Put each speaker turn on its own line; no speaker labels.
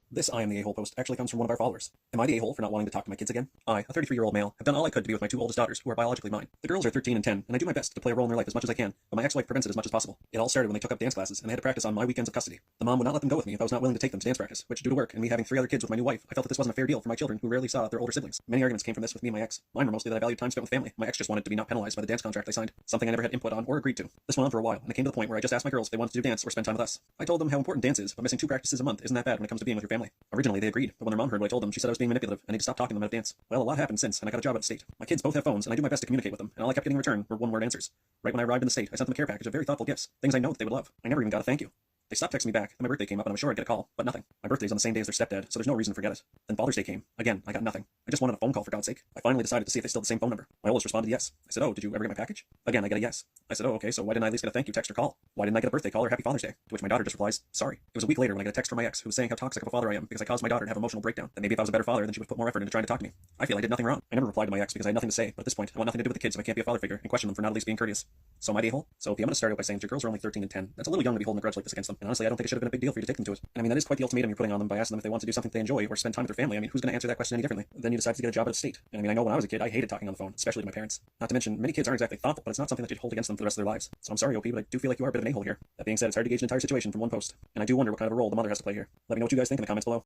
This I am the a-hole post actually comes from one of our followers. Am I the a-hole for not wanting to talk to my kids again? I, a 33-year-old male, have done all I could to be with my two oldest daughters, who are biologically mine. The girls are 13 and 10, and I do my best to play a role in their life as much as I can, but my ex-wife prevents it as much as possible. It all started when they took up dance classes, and they had to practice on my weekends of custody. The mom would not let them go with me if I was not willing to take them to dance practice, which due to work and me having 3 other kids with my new wife, I felt that this wasn't a fair deal for my children who rarely saw their older siblings. Many arguments came from this with me and my ex. Mine were mostly that I valued time spent with family. My ex just wanted to be not penalized by the dance contract I signed, something I never had input on or agreed to. This went on for a while, and it came to the point where I just asked my girls if they wanted to do dance or spend time with us. I told them how important dance is, but missing 2 practices a month isn't that bad when it comes to being with your family. Originally they agreed, but when their mom heard what I told them, she said I was being manipulative and need to stop talking to them out of dance. Well, a lot happened since, and I got a job out of state. My kids both have phones, and I do my best to communicate with them, and all I kept getting in return were one-word answers. Right when I arrived in the state, I sent them a care package of very thoughtful gifts, things I know that they would love. I never even got a thank you. They stopped texting me back, then my birthday came up and I was sure I'd get a call, but nothing. My birthday's on the same day as their stepdad, so there's no reason to forget it. Then Father's Day came. Again, I got nothing. I just wanted a phone call for God's sake. I finally decided to see if they still had the same phone number. My oldest responded yes. I said, oh, did you ever get my package? Again, I get a yes. I said, oh, okay, so why didn't I at least get a thank you text or call? Why didn't I get a birthday call or happy Father's Day? To which my daughter just replies, sorry. It was a week later when I got a text from my ex who was saying how toxic of a father I am because I caused my daughter to have an emotional breakdown. That maybe if I was a better father, then she would put more effort into trying to talk to me. I feel I did nothing wrong. I never replied to my ex because I had nothing to say, but at this point, I want nothing to do with the kids if I can't be a father figure and question them for not at least being courteous. So am I the a-hole? So if I'm gonna start out by saying your girls are only 13 and 10, that's a little young to be holding a grudge like this against them. And honestly, I don't think it should have been a big deal for you to take them to it. And I mean, that is quite the ultimatum you're putting on them by asking them if they want to do something they enjoy or spend time with their family. I mean, who's gonna answer that question any differently? Then you decide to get a job out of state. And I mean, I know when I was a kid, I hated talking on the phone, especially to my parents. Not to mention, many kids aren't exactly thoughtful, but it's not something that you'd hold against them for the rest of their lives. So I'm sorry, OP, but I do feel like you are a bit of an a-hole here. That being said, it's hard to gauge an entire situation from one post. And I do wonder what kind of a role the mother has to play here. Let me know what you guys think in the comments below.